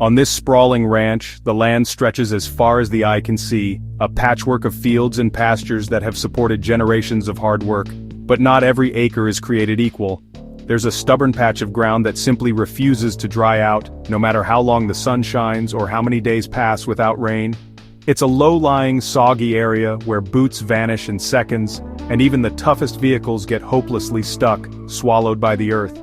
On this sprawling ranch, the land stretches as far as the eye can see, a patchwork of fields and pastures that have supported generations of hard work. But not every acre is created equal. There's a stubborn patch of ground that simply refuses to dry out, no matter how long the sun shines or how many days pass without rain. It's a low-lying, soggy area where boots vanish in seconds, and even the toughest vehicles get hopelessly stuck, swallowed by the earth.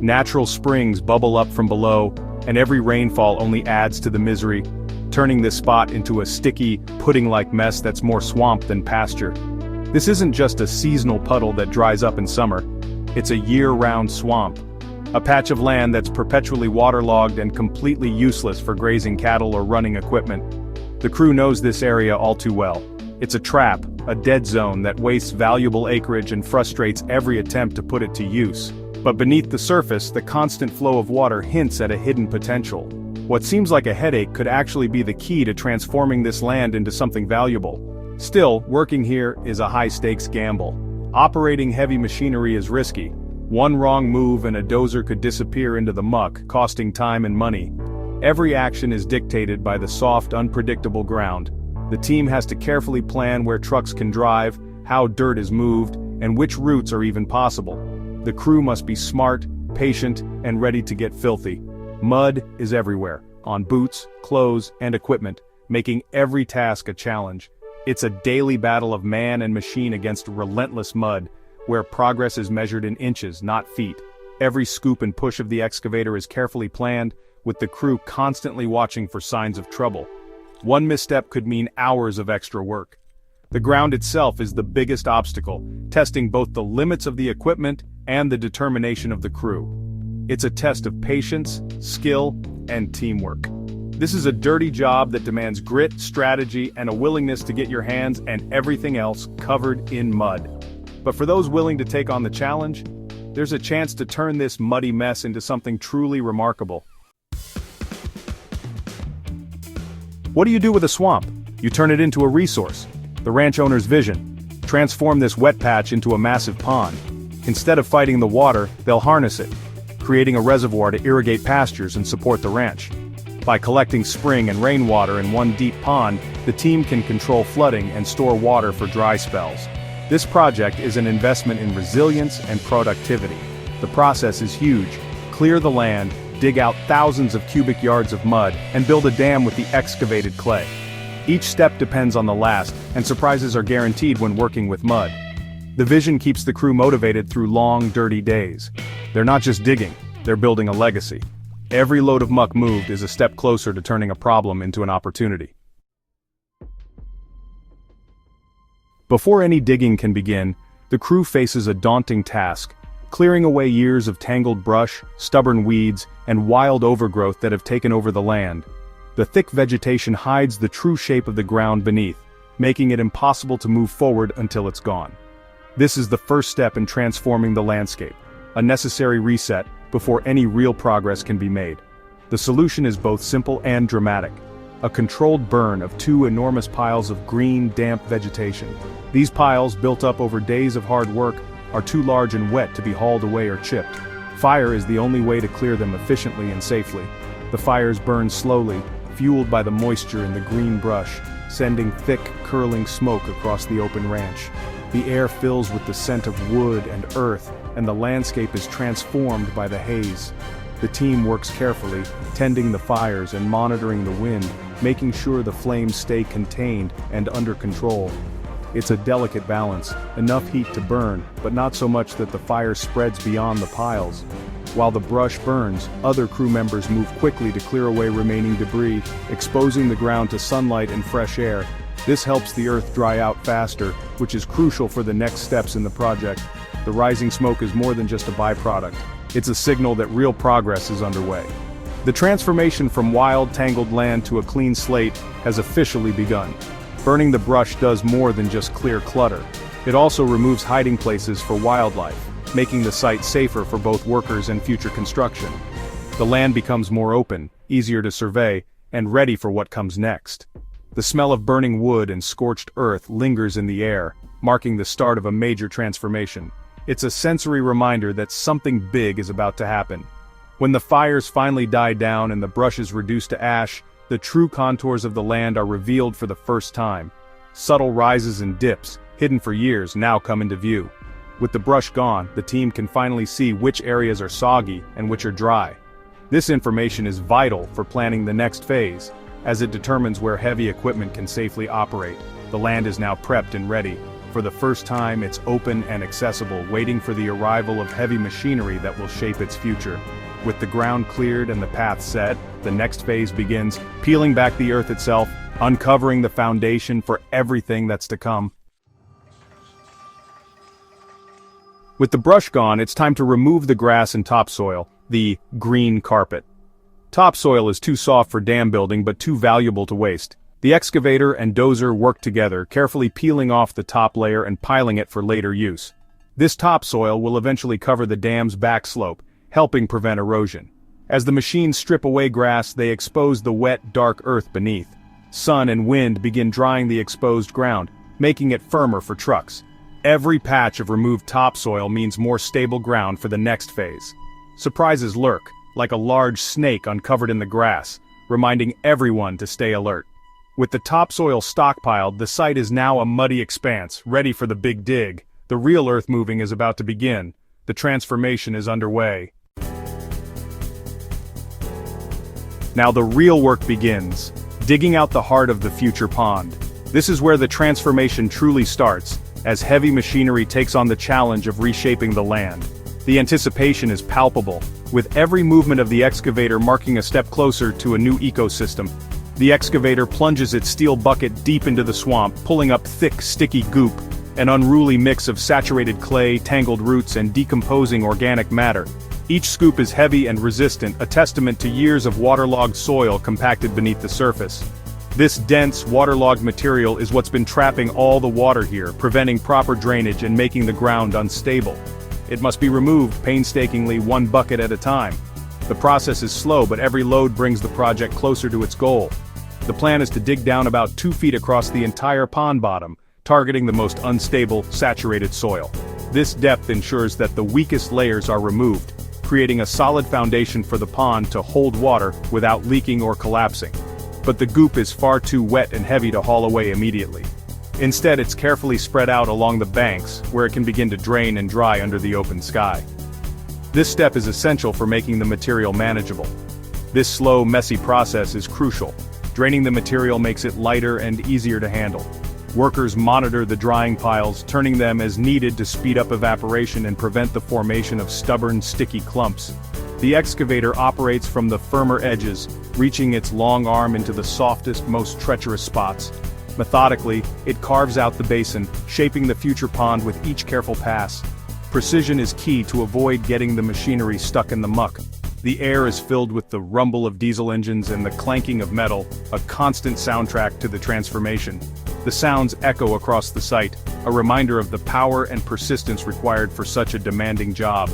Natural springs bubble up from below, and every rainfall only adds to the misery, turning this spot into a sticky, pudding-like mess that's more swamp than pasture. This isn't just a seasonal puddle that dries up in summer, it's a year-round swamp. A patch of land that's perpetually waterlogged and completely useless for grazing cattle or running equipment. The crew knows this area all too well. It's a trap, a dead zone that wastes valuable acreage and frustrates every attempt to put it to use. But beneath the surface, the constant flow of water hints at a hidden potential. What seems like a headache could actually be the key to transforming this land into something valuable. Still, working here is a high-stakes gamble. Operating heavy machinery is risky. One wrong move and a dozer could disappear into the muck, costing time and money. Every action is dictated by the soft, unpredictable ground. The team has to carefully plan where trucks can drive, how dirt is moved, and which routes are even possible. The crew must be smart, patient, and ready to get filthy. Mud is everywhere, on boots, clothes, and equipment, making every task a challenge. It's a daily battle of man and machine against relentless mud, where progress is measured in inches, not feet. Every scoop and push of the excavator is carefully planned, with the crew constantly watching for signs of trouble. One misstep could mean hours of extra work. The ground itself is the biggest obstacle, testing both the limits of the equipment and the determination of the crew. It's a test of patience, skill, and teamwork. This is a dirty job that demands grit, strategy, and a willingness to get your hands and everything else covered in mud. But for those willing to take on the challenge, there's a chance to turn this muddy mess into something truly remarkable. What do you do with a swamp? You turn it into a resource. The ranch owner's vision. Transform this wet patch into a massive pond. Instead of fighting the water, they'll harness it, creating a reservoir to irrigate pastures and support the ranch. By collecting spring and rainwater in one deep pond, the team can control flooding and store water for dry spells. This project is an investment in resilience and productivity. The process is huge. Clear the land, dig out thousands of cubic yards of mud, and build a dam with the excavated clay. Each step depends on the last, and surprises are guaranteed when working with mud. The vision keeps the crew motivated through long, dirty days. They're not just digging, they're building a legacy. Every load of muck moved is a step closer to turning a problem into an opportunity. Before any digging can begin, the crew faces a daunting task, clearing away years of tangled brush, stubborn weeds, and wild overgrowth that have taken over the land. The thick vegetation hides the true shape of the ground beneath, making it impossible to move forward until it's gone. This is the first step in transforming the landscape, a necessary reset before any real progress can be made. The solution is both simple and dramatic. A controlled burn of two enormous piles of green, damp vegetation. These piles, built up over days of hard work, are too large and wet to be hauled away or chipped. Fire is the only way to clear them efficiently and safely. The fires burn slowly, fueled by the moisture in the green brush, sending thick, curling smoke across the open ranch. The air fills with the scent of wood and earth, and the landscape is transformed by the haze. The team works carefully, tending the fires and monitoring the wind, making sure the flames stay contained and under control. It's a delicate balance, enough heat to burn, but not so much that the fire spreads beyond the piles. While the brush burns, other crew members move quickly to clear away remaining debris, exposing the ground to sunlight and fresh air. This helps the earth dry out faster, which is crucial for the next steps in the project. The rising smoke is more than just a byproduct. It's a signal that real progress is underway. The transformation from wild, tangled land to a clean slate has officially begun. Burning the brush does more than just clear clutter. It also removes hiding places for wildlife, making the site safer for both workers and future construction. The land becomes more open, easier to survey, and ready for what comes next. The smell of burning wood and scorched earth lingers in the air, marking the start of a major transformation. It's a sensory reminder that something big is about to happen. When the fires finally die down and the brush is reduced to ash, the true contours of the land are revealed for the first time. Subtle rises and dips, hidden for years, now come into view. With the brush gone, the team can finally see which areas are soggy and which are dry. This information is vital for planning the next phase, as it determines where heavy equipment can safely operate. The land is now prepped and ready. For the first time, it's open and accessible, waiting for the arrival of heavy machinery that will shape its future. With the ground cleared and the path set, the next phase begins, peeling back the earth itself, uncovering the foundation for everything that's to come. With the brush gone, it's time to remove the grass and topsoil, the green carpet. Topsoil is too soft for dam building but too valuable to waste. The excavator and dozer work together, carefully peeling off the top layer and piling it for later use. This topsoil will eventually cover the dam's back slope, helping prevent erosion. As the machines strip away grass, they expose the wet, dark earth beneath. Sun and wind begin drying the exposed ground, making it firmer for trucks. Every patch of removed topsoil means more stable ground for the next phase. Surprises lurk, like a large snake uncovered in the grass, reminding everyone to stay alert. With the topsoil stockpiled, the site is now a muddy expanse, ready for the big dig. The real earth moving is about to begin. The transformation is underway. Now the real work begins, digging out the heart of the future pond. This is where the transformation truly starts, as heavy machinery takes on the challenge of reshaping the land. The anticipation is palpable, with every movement of the excavator marking a step closer to a new ecosystem. The excavator plunges its steel bucket deep into the swamp, pulling up thick, sticky goop, an unruly mix of saturated clay, tangled roots, and decomposing organic matter. Each scoop is heavy and resistant, a testament to years of waterlogged soil compacted beneath the surface. This dense, waterlogged material is what's been trapping all the water here, preventing proper drainage and making the ground unstable. It must be removed painstakingly, one bucket at a time. The process is slow, but every load brings the project closer to its goal. The plan is to dig down about 2 feet across the entire pond bottom, targeting the most unstable, saturated soil. This depth ensures that the weakest layers are removed, creating a solid foundation for the pond to hold water without leaking or collapsing. But the goop is far too wet and heavy to haul away immediately. Instead, it's carefully spread out along the banks, where it can begin to drain and dry under the open sky. This step is essential for making the material manageable. This slow, messy process is crucial. Draining the material makes it lighter and easier to handle. Workers monitor the drying piles, turning them as needed to speed up evaporation and prevent the formation of stubborn, sticky clumps. The excavator operates from the firmer edges, reaching its long arm into the softest, most treacherous spots. Methodically, it carves out the basin, shaping the future pond with each careful pass. Precision is key to avoid getting the machinery stuck in the muck. The air is filled with the rumble of diesel engines and the clanking of metal, a constant soundtrack to the transformation. The sounds echo across the site, a reminder of the power and persistence required for such a demanding job.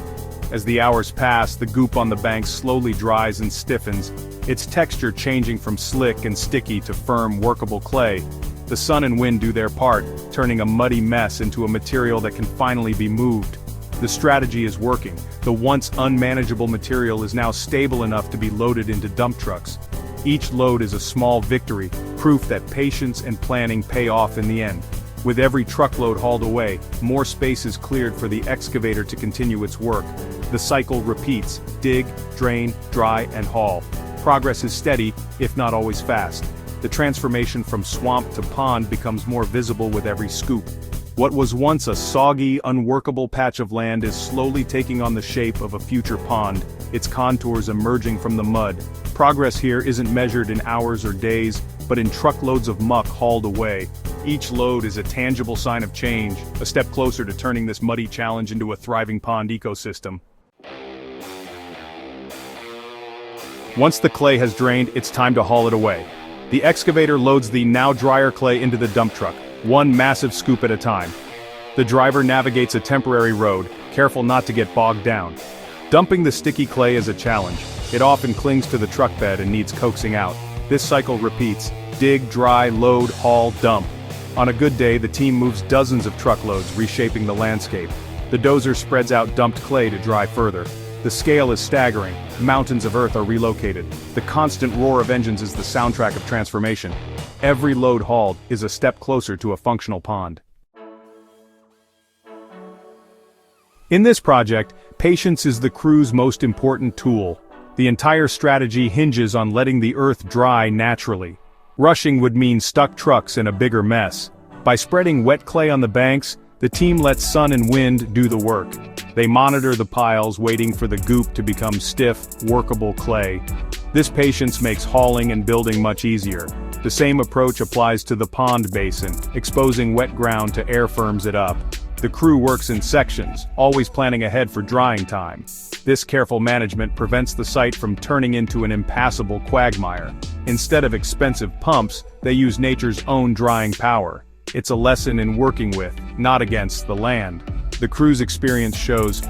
As the hours pass, the goop on the banks slowly dries and stiffens, its texture changing from slick and sticky to firm, workable clay. The sun and wind do their part, turning a muddy mess into a material that can finally be moved. The strategy is working. The once unmanageable material is now stable enough to be loaded into dump trucks. Each load is a small victory, proof that patience and planning pay off in the end. With every truckload hauled away, more space is cleared for the excavator to continue its work. The cycle repeats: dig, drain, dry, and haul. Progress is steady, if not always fast. The transformation from swamp to pond becomes more visible with every scoop. What was once a soggy, unworkable patch of land is slowly taking on the shape of a future pond, its contours emerging from the mud. Progress here isn't measured in hours or days, but in truckloads of muck hauled away. Each load is a tangible sign of change, a step closer to turning this muddy challenge into a thriving pond ecosystem. Once the clay has drained, it's time to haul it away. The excavator loads the now drier clay into the dump truck, one massive scoop at a time. The driver navigates a temporary road, careful not to get bogged down. Dumping the sticky clay is a challenge. It often clings to the truck bed and needs coaxing out. This cycle repeats: dig, dry, load, haul, dump. On a good day, the team moves dozens of truckloads, reshaping the landscape. The dozer spreads out dumped clay to dry further. The scale is staggering. Mountains of earth are relocated. The constant roar of engines is the soundtrack of transformation. Every load hauled is a step closer to a functional pond. In this project, patience is the crew's most important tool. The entire strategy hinges on letting the earth dry naturally. Rushing would mean stuck trucks and a bigger mess. By spreading wet clay on the banks, the team lets sun and wind do the work. They monitor the piles, waiting for the goop to become stiff, workable clay. This patience makes hauling and building much easier. The same approach applies to the pond basin, exposing wet ground to air firms it up. The crew works in sections, always planning ahead for drying time. This careful management prevents the site from turning into an impassable quagmire. Instead of expensive pumps, they use nature's own drying power. It's a lesson in working with, not against, the land. The crew's experience shows,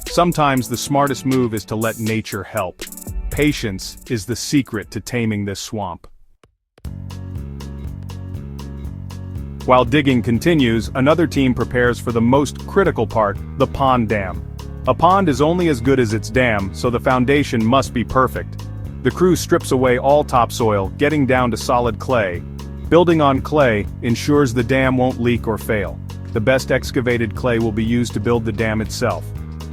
sometimes the smartest move is to let nature help. Patience is the secret to taming this swamp. While digging continues, another team prepares for the most critical part, the pond dam. A pond is only as good as its dam, so the foundation must be perfect. The crew strips away all topsoil, getting down to solid clay. Building on clay ensures the dam won't leak or fail. The best excavated clay will be used to build the dam itself.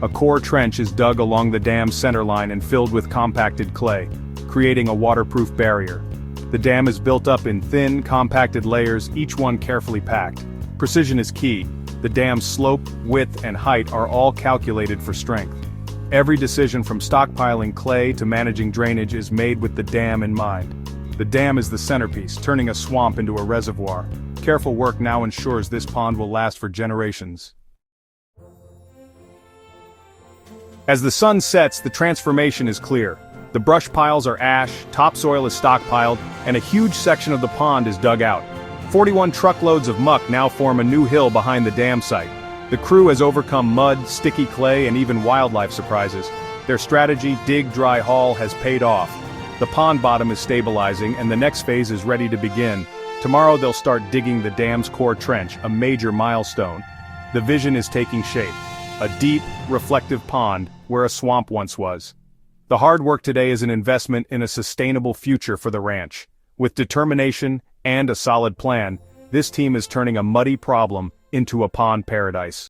A core trench is dug along the dam's centerline and filled with compacted clay, creating a waterproof barrier. The dam is built up in thin, compacted layers, each one carefully packed. Precision is key. The dam's slope, width, and height are all calculated for strength. Every decision from stockpiling clay to managing drainage is made with the dam in mind. The dam is the centerpiece, turning a swamp into a reservoir. Careful work now ensures this pond will last for generations. As the sun sets, the transformation is clear. The brush piles are ash, topsoil is stockpiled, and a huge section of the pond is dug out. 41 truckloads of muck now form a new hill behind the dam site. The crew has overcome mud, sticky clay, and even wildlife surprises. Their strategy, dig, dry, haul, has paid off. The pond bottom is stabilizing, and the next phase is ready to begin. Tomorrow they'll start digging the dam's core trench, a major milestone. The vision is taking shape. A deep, reflective pond, where a swamp once was. The hard work today is an investment in a sustainable future for the ranch. With determination and a solid plan, this team is turning a muddy problem into a pond paradise.